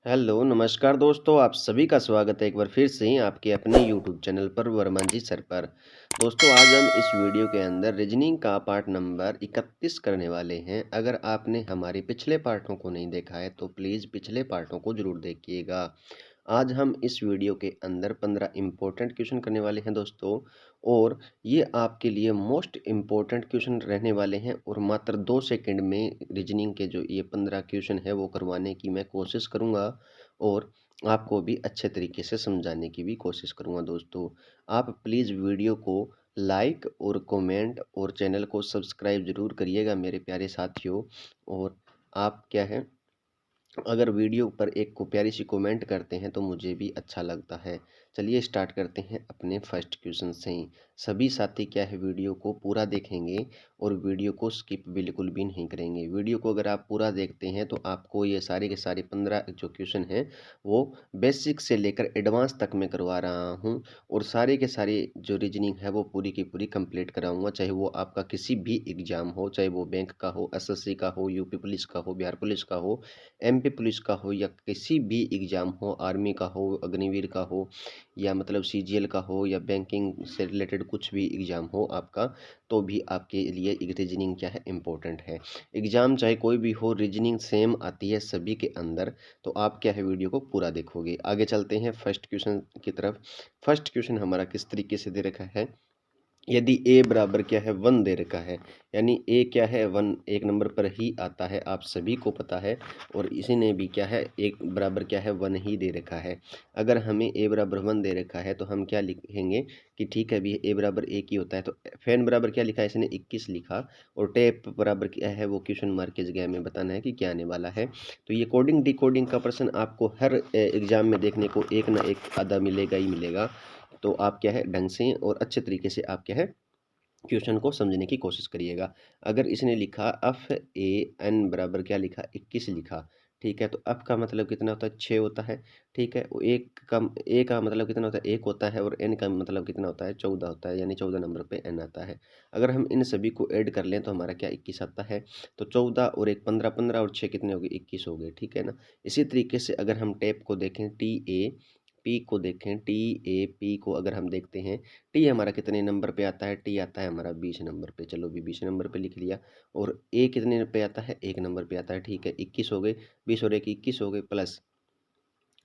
Hello, नमस्कार दोस्तों, आप सभी का स्वागत है एक बार फिर से आपके अपने यूट्यूब चैनल पर वर्मा जी सर पर। दोस्तों आज हम इस वीडियो के अंदर रीजनिंग का पार्ट नंबर 31 करने वाले हैं। अगर आपने हमारे पिछले पार्टों को नहीं देखा है तो प्लीज़ पिछले पार्टों को ज़रूर देखिएगा। आज हम इस वीडियो के अंदर 15 इम्पोर्टेंट क्वेश्चन करने वाले हैं दोस्तों, और ये आपके लिए मोस्ट इम्पोर्टेंट क्वेश्चन रहने वाले हैं और मात्र 2 सेकंड में रीजनिंग के जो ये 15 क्वेश्चन है वो करवाने की मैं कोशिश करूँगा और आपको भी अच्छे तरीके से समझाने की भी कोशिश करूँगा दोस्तों। आप प्लीज़ वीडियो को लाइक और कमेंट और चैनल को सब्सक्राइब ज़रूर करिएगा मेरे प्यारे साथियों। और आप क्या है, अगर वीडियो पर एक को प्यारी सी कमेंट करते हैं तो मुझे भी अच्छा लगता है। चलिए स्टार्ट करते हैं अपने फर्स्ट क्वेश्चन से ही। सभी साथी क्या है, वीडियो को पूरा देखेंगे और वीडियो को स्किप बिल्कुल भी नहीं करेंगे। वीडियो को अगर आप पूरा देखते हैं तो आपको ये सारे के सारे 15 जो क्वेश्चन हैं वो बेसिक से लेकर एडवांस तक मैं करवा रहा हूँ, और सारे के सारे जो रीजनिंग है वो पूरी की पूरी कंप्लीट कराऊंगा। चाहे वो आपका किसी भी एग्जाम हो, चाहे वो बैंक का हो, एसएससी का हो, यूपी पुलिस का हो, बिहार पुलिस का हो, एमपी पुलिस का हो, या किसी भी एग्ज़ाम हो, आर्मी का हो, अग्निवीर का हो, या मतलब सीजीएल का हो, या बैंकिंग से रिलेटेड कुछ भी एग्ज़ाम हो आपका, तो भी आपके लिए एक रीजनिंग क्या है, इम्पोर्टेंट है। एग्ज़ाम चाहे कोई भी हो, रीजनिंग सेम आती है सभी के अंदर। तो आप क्या है, वीडियो को पूरा देखोगे। आगे चलते हैं फर्स्ट क्वेश्चन की तरफ। फर्स्ट क्वेश्चन हमारा किस तरीके से दे रखा है, यदि ए बराबर क्या है 1 दे रखा है, यानी ए क्या है 1 एक नंबर पर ही आता है, आप सभी को पता है। और इसी ने भी क्या है एक बराबर क्या है 1 ही दे रखा है। अगर हमें ए बराबर 1 दे रखा है तो हम क्या लिखेंगे कि ठीक है भी ए बराबर एक ही होता है। तो फैन बराबर क्या लिखा है, इसने 21 लिखा, और टेप बराबर क्या है वो क्वेश्चन मार्क की जगह में बताना है कि क्या आने वाला है। तो ये कोडिंग डिकोडिंग का प्रश्न आपको हर एग्जाम में देखने को एक ना एक आधा मिलेगा ही मिलेगा। तो आप क्या है ढंग से और अच्छे तरीके से आप क्या है क्वेश्चन को समझने की कोशिश करिएगा। अगर इसने लिखा एफ ए एन बराबर क्या लिखा 21 लिखा, ठीक है, तो एफ का मतलब कितना होता है 6 होता है, ठीक है। वो एक का ए का मतलब कितना होता है 1 होता है, और एन का मतलब कितना होता है 14 होता है, यानी 14 नंबर पे एन आता है। अगर हम इन सभी को ऐड कर लें तो हमारा क्या 21 आता है। तो 14 और एक 15, 15 और 6 कितने हो गए 21 हो गए, ठीक है ना। इसी तरीके से अगर हम टैप को देखें, टी ए पी को देखें, टी ए पी को अगर हम देखते हैं, टी हमारा कितने नंबर पे आता है, टी आता है हमारा 20 नंबर पे। चलो भी 20 नंबर पे लिख लिया। और ए कितने पे आता है, 1 नंबर पे आता है, ठीक है। 21 हो गए, 20 और 1 21 हो गए, प्लस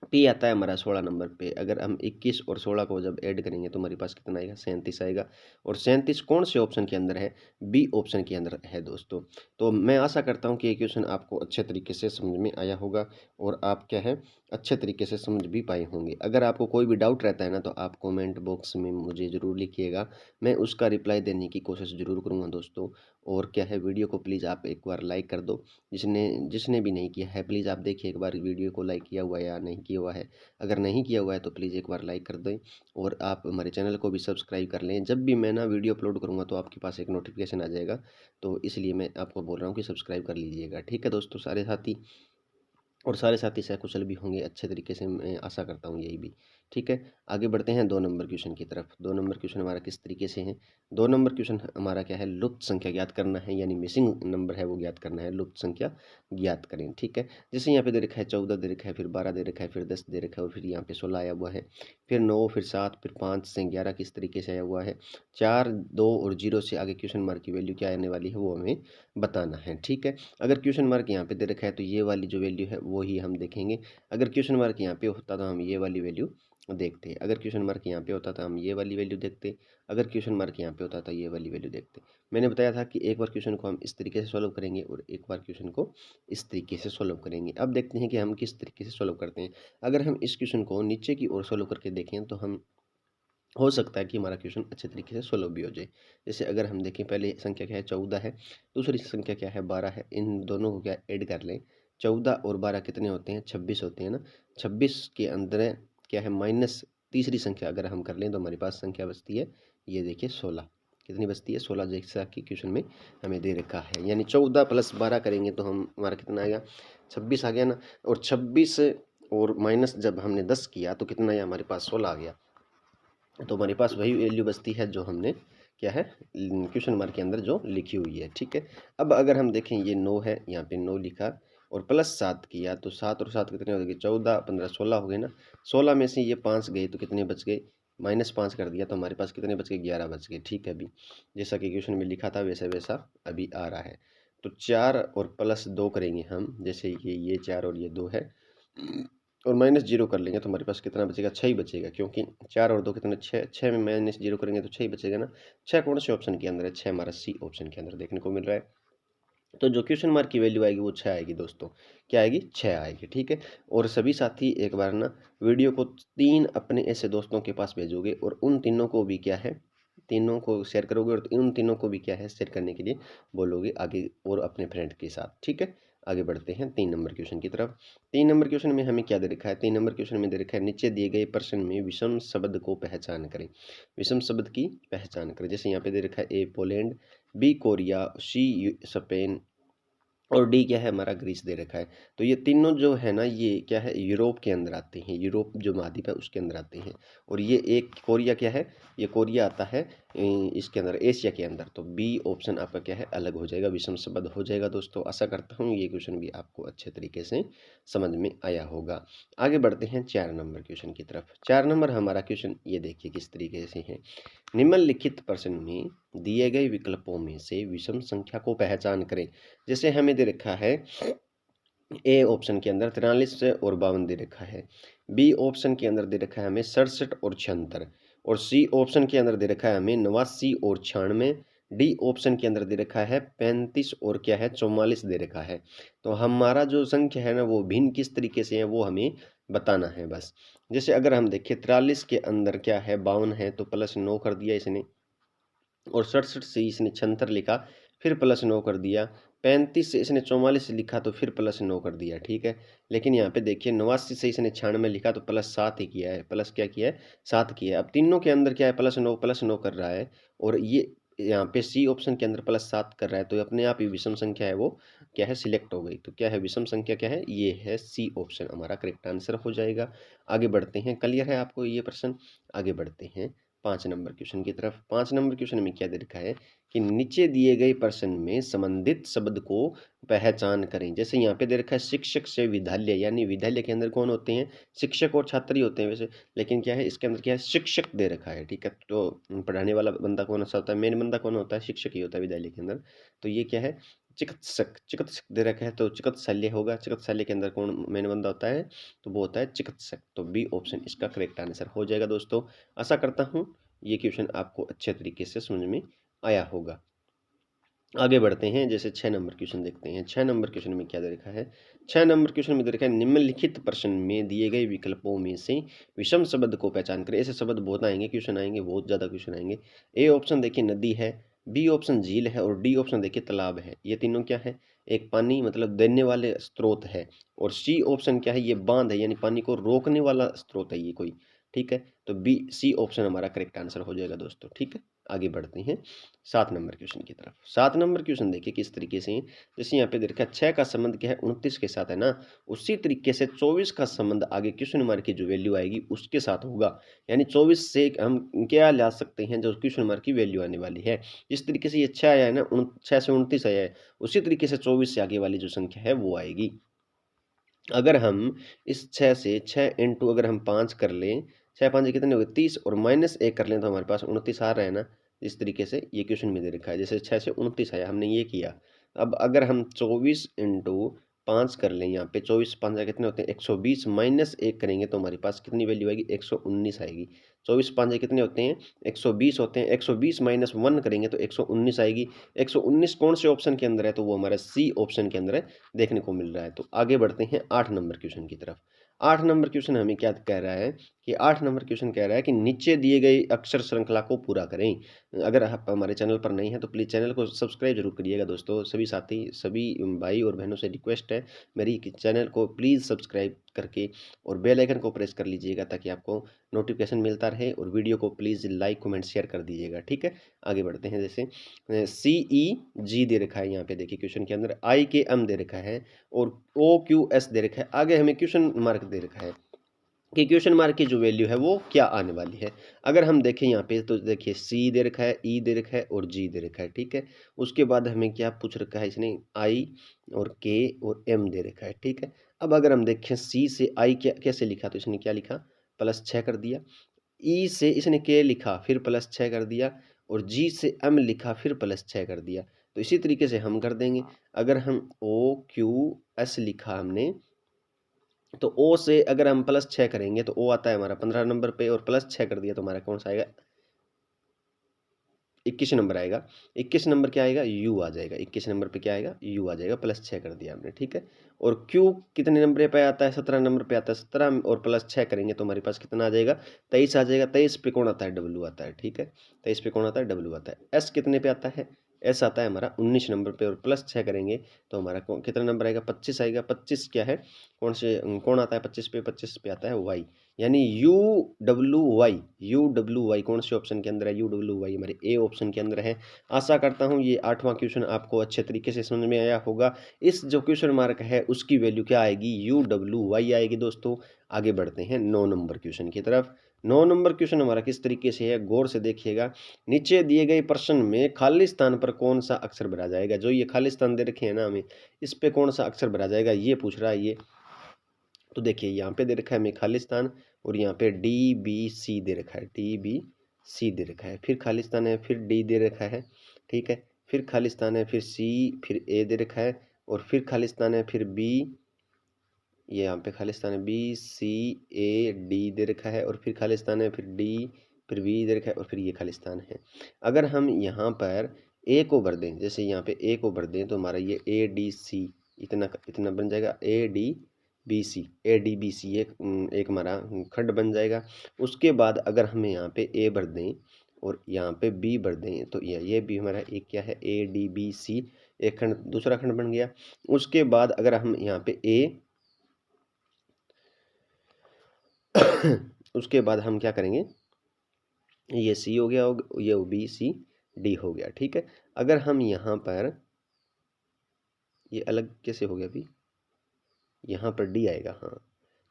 पी आता है हमारा 16 नंबर पे। अगर हम 21 और 16 को जब ऐड करेंगे तो हमारे पास कितना आएगा 37 आएगा। और 37 कौन से ऑप्शन के अंदर है, बी ऑप्शन के अंदर है दोस्तों। तो मैं आशा करता हूँ कि ये क्वेश्चन आपको अच्छे तरीके से समझ में आया होगा, और आप क्या है अच्छे तरीके से समझ भी पाए होंगे। अगर आपको कोई भी डाउट रहता है ना तो आप कमेंट बॉक्स में मुझे ज़रूर लिखिएगा, मैं उसका रिप्लाई देने की कोशिश ज़रूर करूँगा दोस्तों। और क्या है, वीडियो को प्लीज़ आप एक बार लाइक कर दो। जिसने जिसने भी नहीं किया है प्लीज़ आप देखिए एक बार वीडियो को, लाइक किया हुआ है या नहीं किया हुआ है। अगर नहीं किया हुआ है तो प्लीज़ एक बार लाइक कर दें, और आप हमारे चैनल को भी सब्सक्राइब कर लें। जब भी मैं ना वीडियो अपलोड करूँगा तो आपके पास एक नोटिफिकेशन आ जाएगा। तो इसलिए मैं आपको बोल रहा हूँ कि सब्सक्राइब कर लीजिएगा, ठीक है दोस्तों सारे साथी। और सारे साथी सकुशल भी होंगे अच्छे तरीके से, मैं आशा करता हूँ यही भी, ठीक है। आगे बढ़ते हैं 2 नंबर क्वेश्चन की तरफ। 2 नंबर क्वेश्चन हमारा किस तरीके से है, 2 नंबर क्वेश्चन हमारा क्या है, लुप्त संख्या ज्ञात करना है, यानी मिसिंग नंबर है वो ज्ञात करना है, लुप्त संख्या ज्ञात करें, ठीक है। जैसे यहाँ पे दे रखा है 14 दे रखा है, फिर 12 दे रखा है, फिर 10 दे रखा है, और फिर यहाँ पे 16 आया हुआ है, फिर 9, फिर 7, फिर 5 से 11 किस तरीके से आया हुआ है, 4, 2 और 0 से आगे क्वेश्चन मार्क की वैल्यू क्या आने वाली है वो हमें बताना है, ठीक है। अगर क्वेश्चन मार्क यहाँ पे दे रखा है तो ये वाली जो वैल्यू है वो ही हम देखेंगे। अगर क्वेश्चन मार्क यहाँ पे होता तो हम ये वाली वैल्यू देखते, अगर क्वेश्चन मार्क यहाँ पे होता तो हम ये वाली वैल्यू देखते, अगर क्वेश्चन मार्क यहाँ पे होता तो ये वाली वैल्यू देखते। मैंने बताया था कि एक बार क्वेश्चन को हम इस तरीके से सॉल्व करेंगे और एक बार क्वेश्चन को इस तरीके से सॉल्व करेंगे। अब देखते हैं कि हम किस तरीके से सॉल्व करते हैं। अगर हम इस क्वेश्चन को नीचे की ओर सॉल्व करके देखें तो हम हो सकता है कि हमारा क्वेश्चन अच्छे तरीके से सॉल्व भी हो जाए। जैसे अगर हम देखें, पहले संख्या क्या है 14 है, दूसरी संख्या क्या है 12 है, इन दोनों को क्या ऐड कर लें। 14 और 12 कितने होते हैं 26 होते हैं ना। 26 के अंदर क्या है माइनस तीसरी संख्या अगर हम कर लें तो हमारे पास संख्या बचती है, ये देखिए 16। कितनी बचती है 16, जैसा कि क्वेश्चन में हमें दे रखा है। यानी 14 + 12 करेंगे तो हम हमारा कितना आएगा 26 आ गया ना। और 26 और माइनस जब हमने 10 किया तो कितना आया हमारे पास 16 आ गया। तो हमारे पास वही वैल्यू बचती है जो हमने क्या है क्वेश्चन मार्क के अंदर जो लिखी हुई है, ठीक है। अब अगर हम देखें ये 9 है, यहाँ पे 9 लिखा, और +7 किया तो 7 और 7 कितने हो गए, 14 15 16 हो गए ना। 16 में से ये 5 गए तो कितने बच गए, -5 कर दिया तो हमारे पास कितने बच गए, 11 बच गए। ठीक है, अभी जैसा कि क्वेश्चन में लिखा था वैसा वैसा अभी आ रहा है। तो 4 और +2 करेंगे हम, जैसे ये 4 और ये 2 है, और -0 कर लेंगे तो हमारे पास कितना बचेगा, 6 ही बचेगा, क्योंकि 4 और 2 कितने, 6, 6 में -0 करेंगे तो 6 ही बचेगा ना। 6 कौन से ऑप्शन के अंदर है, 6 हमारा सी ऑप्शन के अंदर देखने को मिल रहा है। तो जो क्वेश्चन मार्क की वैल्यू आएगी वो 6 आएगी दोस्तों, क्या आएगी, 6 आएगी। ठीक है, और सभी साथी एक बार ना वीडियो को 3 अपने ऐसे दोस्तों के पास भेजोगे और उन तीनों को भी क्या है, तीनों को शेयर करोगे और उन तीनों को भी क्या है शेयर करने के लिए बोलोगे आगे और अपने फ्रेंड के साथ। ठीक है, आगे बढ़ते हैं 3 नंबर क्वेश्चन की तरफ। 3 नंबर क्वेश्चन में हमें क्या दे रखा है, 3 नंबर क्वेश्चन में दे रखा है नीचे दिए गए प्रश्न में विषम शब्द को पहचान करें। विषम शब्द की पहचान करें, जैसे यहाँ पे दे रखा है A Poland, B Korea, C Spain और डी क्या है हमारा, ग्रीस दे रखा है। तो ये तीनों जो है ना ये क्या है, यूरोप के अंदर आते हैं, यूरोप जो महाद्वीप है उसके अंदर आते हैं। और ये एक कोरिया क्या है, ये कोरिया आता है इसके अंदर, एशिया के अंदर। तो बी ऑप्शन आपका क्या है, अलग हो जाएगा, विषम शब्द हो जाएगा दोस्तों। आशा करता हूँ ये क्वेश्चन भी आपको अच्छे तरीके से समझ में आया होगा। आगे बढ़ते हैं 4 नंबर क्वेश्चन की तरफ। 4 नंबर हमारा क्वेश्चन ये देखिए किस तरीके से है। निम्नलिखित प्रश्न में दिए गए विकल्पों में से विषम संख्या को पहचान करें। जैसे हमें दे रखा है ए ऑप्शन के अंदर 43 और 52 दे रखा है, बी ऑप्शन के अंदर दे रखा है हमें 67 और 76, और सी ऑप्शन के अंदर दे रखा है हमें 89 और 96, डी ऑप्शन के अंदर दे रखा है 35 और क्या है 44 दे रखा है। तो हमारा जो संख्या है ना वो भिन्न किस तरीके से है वो हमें बताना है बस। जैसे अगर हम देखें 43 के अंदर क्या है 52 है तो +9 कर दिया इसने, और 67 से इसने 76 लिखा फिर +9 कर दिया, 35 से इसने 44 लिखा तो फिर +9 कर दिया। ठीक है, लेकिन यहाँ पे देखिए 89 से इसने 96 लिखा तो +7 ही किया है, प्लस क्या किया है 7 किया है। अब तीनों के अंदर क्या है +9 कर रहा है, और ये यहाँ पे सी ऑप्शन के अंदर +7 कर रहा है, तो अपने आप ही विषम संख्या है वो क्या है सिलेक्ट हो गई। तो क्या है विषम संख्या, क्या है ये है सी ऑप्शन हमारा करेक्ट आंसर हो जाएगा। आगे बढ़ते हैं, क्लियर है आपको ये प्रश्न। आगे बढ़ते हैं 5 नंबर क्वेश्चन की तरफ। 5 नंबर क्वेश्चन में क्या दे रखा है कि नीचे दिए गए प्रश्न में संबंधित शब्द को पहचान करें। जैसे यहाँ पे दे रखा है शिक्षक से विद्यालय, यानी विद्यालय के अंदर कौन होते हैं, शिक्षक और छात्र ही होते हैं वैसे, लेकिन क्या है इसके अंदर क्या है शिक्षक दे रखा है। ठीक है, तो पढ़ाने वाला बंदा कौन सा होता है, मेन बंदा कौन होता है, शिक्षक ही होता है विद्यालय के अंदर। तो ये क्या है चिकित्सक, चिकित्सक दे रखा है तो चिकित्सालय होगा, चिकित्सालय के अंदर कौन मेन बंदा होता है, तो वो होता है चिकित्सक। तो बी ऑप्शन इसका करेक्ट आंसर हो जाएगा दोस्तों। आशा करता हूँ ये क्वेश्चन आपको अच्छे तरीके से समझ में आया होगा। आगे बढ़ते हैं, जैसे 6 नंबर क्वेश्चन देखते हैं। 6 नंबर क्वेश्चन में क्या दे रखा है, 6 नंबर क्वेश्चन में दे रखा है निम्नलिखित प्रश्न में दिए गए विकल्पों में से विषम शब्द को पहचान करें। ऐसे शब्द बहुत आएंगे, क्वेश्चन आएंगे, बहुत ज़्यादा क्वेश्चन आएंगे। ए ऑप्शन देखिए नदी है, बी ऑप्शन झील है, और डी ऑप्शन देखिए तालाब है। ये तीनों क्या है, एक पानी मतलब देने वाले स्रोत है, और सी ऑप्शन क्या है, ये बांध है, यानी पानी को रोकने वाला स्रोत है ये कोई। ठीक है, तो बी सी ऑप्शन हमारा करेक्ट आंसर हो जाएगा दोस्तों। ठीक है, आगे बढ़ते हैं 7 नंबर क्वेश्चन की तरफ। 7 नंबर क्वेश्चन देखिए किस तरीके से, जैसे यहाँ पे दे रखा है 6 का संबंध क्या है 29 के साथ है ना, उसी तरीके से 24 का संबंध आगे क्वेश्चन मार्क की जो वैल्यू आएगी उसके साथ होगा। यानी 24 से हम क्या ला सकते हैं जो क्वेश्चन मार्क की वैल्यू आने वाली है। जिस तरीके से ये 6 आया है ना, 6 से 29 आया है, उसी तरीके से 24 से आगे वाली जो संख्या है वो आएगी। अगर हम इस 6 से 6 इंटू अगर हम 5 कर लें, 6 5 कितने हो गए 30, और -1 कर लें तो हमारे पास 29 आ रहा है ना। इस तरीके से ये क्वेश्चन में दे रखा है, जैसे 6 से 29 आया हमने ये किया। अब अगर हम 24 इंटू 5 कर लें, यहाँ पे 24 5 कितने होते हैं 120, -1 करेंगे तो हमारे पास कितनी वैल्यू आएगी 119 आएगी। 24 5 कितने होते हैं 120 होते हैं, 120 -1 करेंगे तो 119 आएगी। 119 कौन से ऑप्शन के अंदर है, तो वो हमारा सी ऑप्शन के अंदर है देखने को मिल रहा है। तो आगे बढ़ते हैं 8 नंबर क्वेश्चन की तरफ। 8 नंबर क्वेश्चन हमें क्या कह रहा है कि 8 नंबर क्वेश्चन कह रहा है कि नीचे दिए गए अक्षर श्रृंखला को पूरा करें। अगर आप हमारे चैनल पर नहीं है तो प्लीज़ चैनल को सब्सक्राइब जरूर करिएगा दोस्तों। सभी साथी, सभी भाई और बहनों से रिक्वेस्ट है मेरी कि चैनल को प्लीज़ सब्सक्राइब करके और बेल आइकन को प्रेस कर लीजिएगा ताकि आपको नोटिफिकेशन मिलता रहे, और वीडियो को प्लीज़ लाइक कमेंट शेयर कर दीजिएगा। ठीक है, आगे बढ़ते हैं। जैसे सी ई जी दे रखा है यहाँ पे देखिए क्वेश्चन के अंदर, आई के एम दे रखा है, और ओ क्यू एस दे रखा है, आगे हमें क्वेश्चन मार्क दे रखा है। कि क्वेश्चन मार्क की जो वैल्यू है वो क्या आने वाली है। अगर हम देखें यहाँ पे तो देखिए सी दे रखा है, ई दे रखा है और जी दे रखा है, ठीक है। उसके बाद हमें क्या पूछ रखा है इसने, आई और के और एम दे रखा है, ठीक है। अब अगर हम देखें सी से आई क्या कैसे लिखा, तो इसने क्या लिखा, +6 कर दिया। ई से इसने के लिखा फिर +6 कर दिया और जी से एम लिखा फिर +6 कर दिया। तो इसी तरीके से हम कर देंगे। अगर हम ओ क्यू एस लिखा हमने, तो ओ से अगर हम +6 करेंगे तो ओ आता है हमारा 15 नंबर पे, और +6 कर दिया तो हमारा कौन सा आएगा, 21 नंबर आएगा। 21 नंबर क्या आएगा, यू आ जाएगा। 21 नंबर पे क्या आएगा, यू आ जाएगा। +6 कर दिया हमने, ठीक है। और क्यू कितने नंबर पे आता है, 17 नंबर पे आता है। 17 और +6 करेंगे तो हमारे पास कितना आ जाएगा, 23 आ जाएगा। 23 पे कौन आता है, डब्ल्यू आता है, ठीक है। 23 पे कौन आता है, डब्ल्यू आता है। एस कितने पे आता है, एस आता है हमारा 19 नंबर पे, और +6 करेंगे तो हमारा कितना नंबर आएगा, 25 आएगा। 25 क्या है, कौन आता है 25 पे, 25 पे आता है वाई, यानी यू डब्ल्यू वाई कौन से ऑप्शन के अंदर है, यू डब्ल्यू वाई हमारे ए ऑप्शन के अंदर है। आशा करता हूँ ये 8वां क्वेश्चन आपको अच्छे तरीके से समझ में आया होगा। इस जो क्वेश्चन मार्क है उसकी वैल्यू क्या आएगी, यू डब्ल्यू वाई आएगी दोस्तों। आगे बढ़ते हैं 9 नंबर क्वेश्चन की तरफ। 9 नंबर क्वेश्चन हमारा किस तरीके से है, गौर से देखिएगा। नीचे दिए गए प्रश्न में खाली स्थान पर कौन सा अक्षर भरा जाएगा। जो ये खाली स्थान दे रखे हैं ना हमें, इस पे कौन सा अक्षर भरा जाएगा ये पूछ रहा है ये। तो देखिए यहाँ पे दे रखा है हमें खालिस्तान, और यहाँ पे डी बी सी दे रखा है, डी बी सी दे रखा है, फिर खालिस्तान है, फिर डी दे रखा है, ठीक है। फिर खालिस्तान है, फिर सी, फिर ए दे रखा है, और फिर खालिस्तान है, फिर बी, ये यहाँ पे खालिस्तान है, बी सी ए डी दे रखा है, और फिर खालिस्तान है, फिर डी, फिर बी दे रखा है, और फिर ये खालिस्तान है। अगर हम यहाँ पर ए को भर दें, जैसे यहाँ पे ए को भर दें तो हमारा ये ए डी सी इतना इतना बन जाएगा, A D B C, A D B C एक हमारा खंड बन जाएगा। उसके बाद अगर हमें यहाँ पे ए भर दें और यहाँ पे बी भर दें तो ये भी हमारा एक क्या है, ए डी बी सी एक खंड, दूसरा खंड बन गया। उसके बाद अगर हम यहाँ पे ए उसके बाद हम क्या करेंगे, ये सी हो गया, ये बी सी डी हो गया, ठीक है। अगर हम यहाँ पर, ये अलग कैसे हो गया अभी, यहाँ पर डी आएगा, हाँ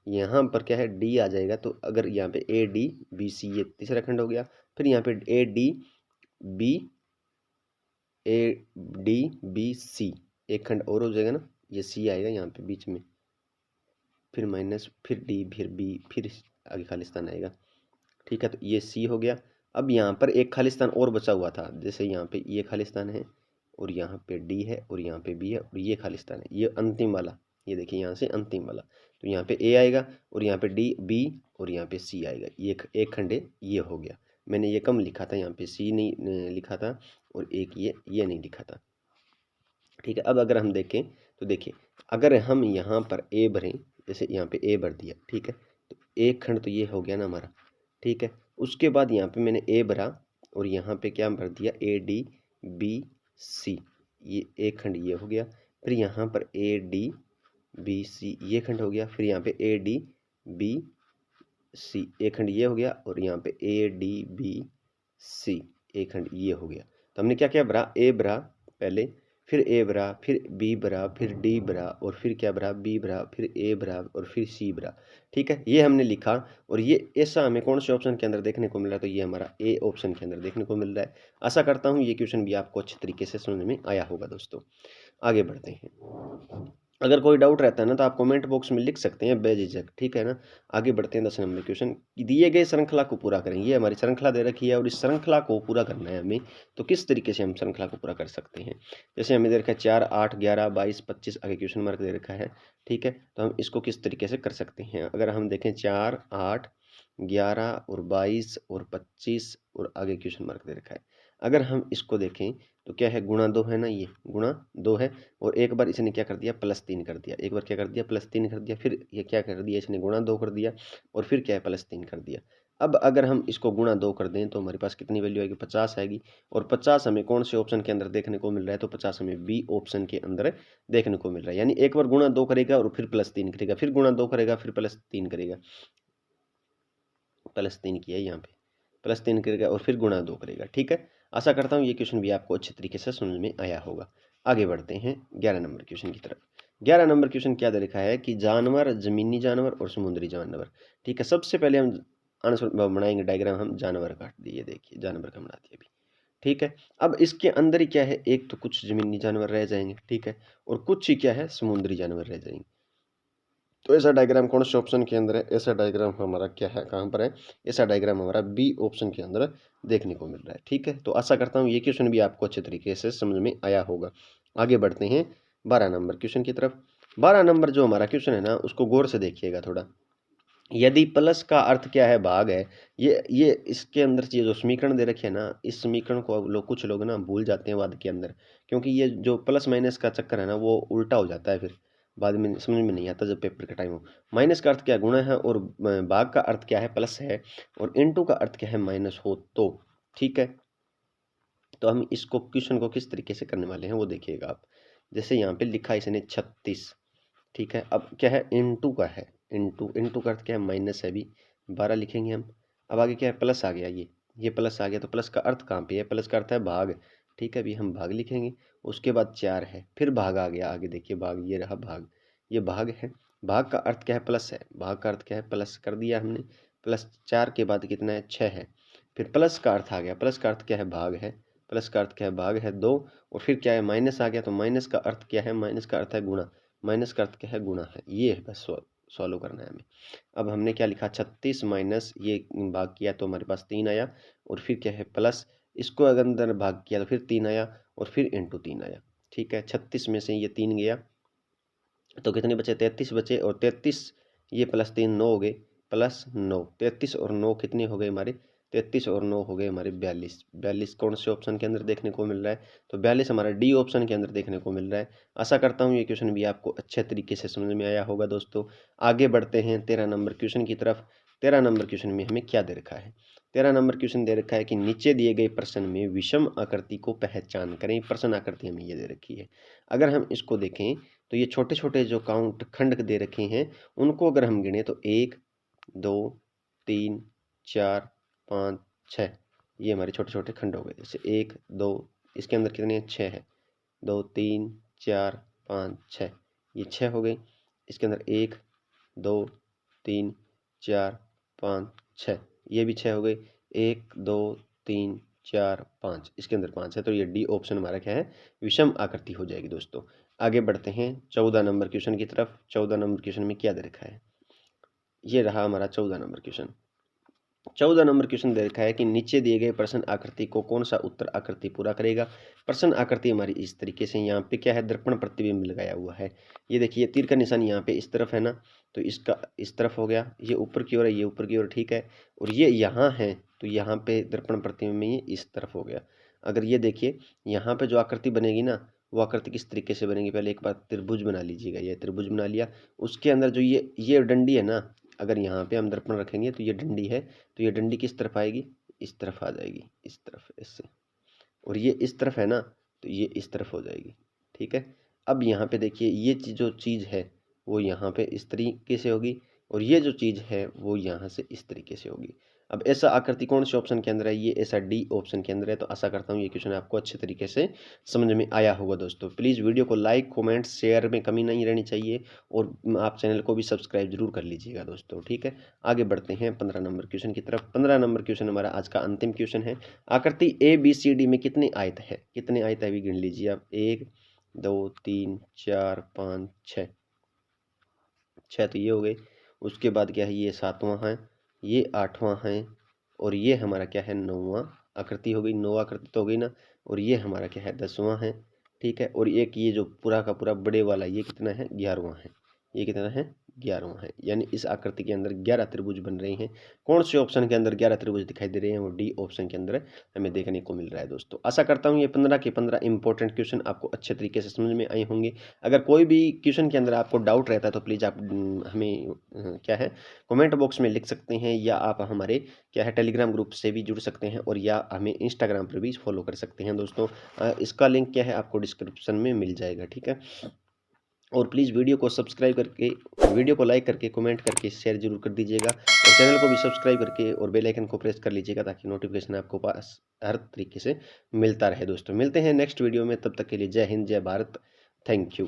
यहाँ पर क्या है, डी आ जाएगा। तो अगर यहाँ पे ए डी बी सी ये तीसरा खंड हो गया, फिर यहाँ पे A D B, A D B C एक खंड और हो जाएगा ना, ये सी आएगा यहाँ पे बीच में, फिर माइनस, फिर डी, फिर बी, फिर आगे खालिस्तान आएगा, ठीक है। तो ये सी हो गया। अब यहाँ पर एक खालिस्तान और बचा हुआ था, जैसे यहाँ पे ये खालिस्तान है, और यहाँ पे डी है, और यहाँ पे बी है, और ये खालिस्तान है, ये अंतिम वाला, ये देखिए यहाँ से अंतिम वाला। तो यहाँ पे ए आएगा, और यहाँ पे डी बी, और यहाँ पे सी आएगा। ये एक खंडे ये हो गया। मैंने ये कम लिखा था, यहाँ पे सी नहीं लिखा था, और एक ये नहीं लिखा था, ठीक है। अब अगर हम देखें तो देखिए, अगर हम यहाँ पर ए भरें, जैसे यहाँ पे ए भर दिया, ठीक है। तो एक खंड तो ये हो गया ना हमारा, ठीक है। उसके बाद यहाँ पे मैंने ए भरा, और यहाँ पे क्या भर दिया, ए डी बी सी, ये एक खंड ये हो गया। फिर यहाँ पर ए डी बी सी ये खंड हो गया। फिर यहाँ पे ए डी बी सी एक खंड ये हो गया, और यहाँ पे ए डी बी सी एक खंड ये हो गया। तो हमने क्या क्या भरा, ए भरा पहले, फिर ए भरा, फिर बी भरा, फिर डी भरा, और फिर क्या भरा, बी भरा, फिर ए भरा, और फिर सी भरा, ठीक है। ये हमने लिखा, और ये ऐसा हमें कौन से ऑप्शन के अंदर देखने को मिल रहा है, तो ये हमारा ए ऑप्शन के अंदर देखने को मिल रहा है। आशा करता हूँ ये क्वेश्चन भी आपको अच्छे तरीके से समझ में आया होगा दोस्तों। आगे बढ़ते हैं। अगर कोई डाउट रहता है ना तो आप कमेंट बॉक्स में लिख सकते हैं बेझिझक, ठीक है ना। आगे बढ़ते हैं 10 नंबर क्वेश्चन। दिए गए श्रृंखला को पूरा करें, ये हमारी श्रृंखला दे रखी है, और इस श्रृंखला को पूरा करना है हमें। तो किस तरीके से हम श्रृंखला को पूरा कर सकते हैं, जैसे हमें दे रखा है 4 8 11 22 25, आगे क्वेश्चन मार्क दे रखा है, ठीक है। तो हम इसको किस तरीके से कर सकते हैं, अगर हम देखें 4 8 11 और 22 और 25, और आगे क्वेश्चन मार्क दे रखा है। अगर हम इसको देखें तो क्या है, गुणा 2 है ना, ये गुणा 2 है, और एक बार इसने क्या कर दिया, +3 कर दिया। एक बार क्या कर दिया, +3 कर दिया। फिर ये क्या कर दिया, इसने गुणा 2 कर दिया, और फिर क्या है, +3 कर दिया। अब अगर हम इसको गुणा 2 कर दें तो हमारे पास कितनी वैल्यू आएगी, 50 आएगी। और 50 हमें कौन से ऑप्शन के अंदर देखने को मिल रहा है, तो 50 हमें बी ऑप्शन के अंदर देखने को मिल रहा है। यानी एक बार गुणा 2 करेगा, और फिर +3 करेगा, फिर गुणा 2 करेगा, फिर +3 करेगा, +3 किया यहाँ पे, +3 करेगा, और फिर गुणा 2 करेगा, ठीक है। आशा करता हूँ ये क्वेश्चन भी आपको अच्छे तरीके से समझ में आया होगा। आगे बढ़ते हैं 11 नंबर क्वेश्चन की तरफ। 11 नंबर क्वेश्चन क्या दे रखा है कि जानवर, जमीनी जानवर और समुद्री जानवर। ठीक है, सबसे पहले हम आंसर बनाएंगे डायग्राम, हम जानवर काट दिए, देखिए जानवर का बना दिया अभी। ठीक है, अब इसके अंदर ही क्या है, एक तो कुछ जमीनी जानवर रह जाएंगे, ठीक है, और कुछ ही क्या है, समुद्री जानवर रह जाएंगे। तो ऐसा डायग्राम कौन से ऑप्शन के अंदर है, ऐसा डायग्राम हमारा क्या है, कहाँ पर है, ऐसा डायग्राम हमारा बी ऑप्शन के अंदर देखने को मिल रहा है। ठीक है, तो आशा करता हूँ ये क्वेश्चन भी आपको अच्छे तरीके से समझ में आया होगा। आगे बढ़ते हैं 12 नंबर क्वेश्चन की तरफ। 12 नंबर जो हमारा क्वेश्चन है ना, उसको गौर से देखिएगा थोड़ा। यदि प्लस का अर्थ क्या है, भाग है, ये इसके अंदर ये जो समीकरण दे रखे है ना, इस समीकरण को कुछ लोग ना भूल जाते हैं बाद के अंदर, क्योंकि ये जो प्लस माइनस का चक्कर है ना, वो उल्टा हो जाता है, फिर बाद में समझ में नहीं आता जब पेपर का टाइम हो। माइनस का अर्थ क्या, गुणा है, और भाग का अर्थ क्या है, प्लस है, और इनटू का अर्थ क्या है, माइनस हो तो। ठीक है, तो हम इसको क्वेश्चन को किस तरीके से करने वाले हैं वो देखिएगा आप। जैसे यहाँ पे लिखा है इसने 36, ठीक है, अब क्या है, इनटू का है, इनटू इनटू का अर्थ क्या है, माइनस है, अभी 12 लिखेंगे हम। अब आगे क्या है, प्लस आ गया, ये प्लस आ गया, तो प्लस का अर्थ कहाँ पे है, प्लस का अर्थ है भाग। ठीक है, अभी हम भाग लिखेंगे। उसके बाद 4 है, फिर भाग आ गया, आगे देखिए भाग, ये रहा भाग, ये भाग है। भाग का अर्थ क्या है, प्लस है, भाग का अर्थ क्या है, प्लस कर दिया हमने। प्लस 4 के बाद कितना है, 6 है। फिर प्लस का अर्थ आ गया, प्लस का अर्थ क्या है, भाग है। प्लस का अर्थ क्या है, भाग है 2। और फिर क्या है, माइनस आ गया, तो माइनस का अर्थ क्या है, माइनस का अर्थ है गुणा। माइनस का अर्थ क्या है, गुणा है, ये है बस सॉल्व करना है हमें। अब हमने क्या लिखा, 36 माइनस ये भाग किया तो हमारे पास 3 आया, और फिर क्या है, प्लस इसको अगर अंदर भाग किया तो फिर 3 आया, और फिर इंटू 3 आया। ठीक है, 36 में से ये 3 गया तो कितने बचे, 33 बचे, और 33 ये प्लस 3 9 हो गए, प्लस 9, 33 और 9 कितने हो गए हमारे, 33 और 9 हो गए हमारे 42। 42 कौन से ऑप्शन के अंदर देखने को मिल रहा है, तो 42 हमारा डी ऑप्शन के अंदर देखने को मिल रहा है। आशा करता हूँ ये क्वेश्चन भी आपको अच्छे तरीके से समझ में आया होगा दोस्तों। आगे बढ़ते हैं 13 नंबर क्वेश्चन की तरफ। 13 नंबर क्वेश्चन में हमें क्या दे रखा है, 13 नंबर क्वेश्चन दे रखा है कि नीचे दिए गए प्रश्न में विषम आकृति को पहचान करें। प्रश्न आकृति हमें ये दे रखी है। अगर हम इसको देखें तो ये छोटे छोटे जो काउंट खंड दे रखे हैं, उनको अगर हम गिने तो 1 2 3 4 5 6, ये हमारे छोटे छोटे खंड हो गए। जैसे 1 2, इसके अंदर कितने 6 है, 2 3 4 5 6, ये 6 हो गए। इसके अंदर 1 2 3 4 5 6, ये भी 6 हो गए। 1 2 3 4 5, इसके अंदर 5 है, तो ये डी ऑप्शन हमारा क्या है, विषम आकृति हो जाएगी दोस्तों। आगे बढ़ते हैं 14 नंबर क्वेश्चन की तरफ। 14 नंबर क्वेश्चन में क्या दे रखा है, ये रहा हमारा 14 नंबर क्वेश्चन। 14 नंबर क्वेश्चन दे रखा है कि नीचे दिए गए प्रश्न आकृति को कौन सा उत्तर आकृति पूरा करेगा। प्रश्न आकृति हमारी इस तरीके से, यहाँ पे क्या है, दर्पण प्रतिबिंब लगाया हुआ है। ये देखिए तीर का निशान यहाँ पे इस तरफ है ना, तो इसका इस तरफ हो गया, ये ऊपर की ओर है, ये ऊपर की ओर, ठीक है। और ये यहाँ है, तो यहाँ पे दर्पण प्रतिबिंब में ये इस तरफ हो गया। अगर ये देखिए यहाँ पे जो आकृति बनेगी ना, वो आकृति किस तरीके से बनेगी, पहले एक बार त्रिभुज बना लीजिएगा। ये त्रिभुज बना लिया, उसके अंदर जो ये डंडी है ना, अगर यहाँ पे हम दर्पण रखेंगे तो ये डंडी है, तो ये डंडी किस तरफ आएगी, इस तरफ आ जाएगी, इस तरफ इससे। और ये इस तरफ है ना, तो ये इस तरफ हो जाएगी। ठीक है, अब यहाँ पे देखिए ये जो चीज़ है वो यहाँ पे इस तरीके से होगी, और ये जो चीज़ है वो यहाँ से इस तरीके से होगी। अब ऐसा आकृति कौन से ऑप्शन के अंदर है, ये ऐसा डी ऑप्शन के अंदर है। तो आशा करता हूँ ये क्वेश्चन आपको अच्छे तरीके से समझ में आया होगा दोस्तों। प्लीज़ वीडियो को लाइक कमेंट शेयर में कमी नहीं रहनी चाहिए, और आप चैनल को भी सब्सक्राइब जरूर कर लीजिएगा दोस्तों। ठीक है, आगे बढ़ते हैं 15 नंबर क्वेश्चन की तरफ। 15 नंबर क्वेश्चन हमारा आज का अंतिम क्वेश्चन है। आकृति ए बी सी डी में कितने आयत है, कितने आयत है अभी गिन लीजिए आप, 1 2 3 4 5 6, 6 तो ये हो गए। उसके बाद क्या है, ये 7वां है, ये 8वां है, और ये हमारा क्या है, 9वां आकृति हो गई, 9 आकृति तो हो गई ना। और ये हमारा क्या है, 10वां है। ठीक है, और एक ये जो पूरा का पूरा बड़े वाला ये कितना है, 11वां है। ये कितना है, 11वां है। यानी इस आकृति के अंदर 11 त्रिभुज बन रहे हैं। कौन से ऑप्शन के अंदर 11 त्रिभुज दिखाई दे रहे हैं, वो डी ऑप्शन के अंदर हमें देखने को मिल रहा है दोस्तों। आशा करता हूँ ये 15 के 15 इंपॉर्टेंट क्वेश्चन आपको अच्छे तरीके से समझ में आए होंगे। अगर कोई भी क्वेश्चन के अंदर आपको डाउट रहता है तो प्लीज़ आप हमें क्या है, कमेंट बॉक्स में लिख सकते हैं, या आप हमारे क्या है टेलीग्राम ग्रुप से भी जुड़ सकते हैं, और या हमें इंस्टाग्राम पर भी फॉलो कर सकते हैं दोस्तों। इसका लिंक क्या है आपको डिस्क्रिप्शन में मिल जाएगा। ठीक है, और प्लीज़ वीडियो को सब्सक्राइब करके, वीडियो को लाइक करके, कमेंट करके शेयर जरूर कर दीजिएगा, और चैनल को भी सब्सक्राइब करके और बेल आइकन को प्रेस कर लीजिएगा, ताकि नोटिफिकेशन आपको पास हर तरीके से मिलता रहे दोस्तों। मिलते हैं नेक्स्ट वीडियो में, तब तक के लिए जय हिंद जय भारत, थैंक यू।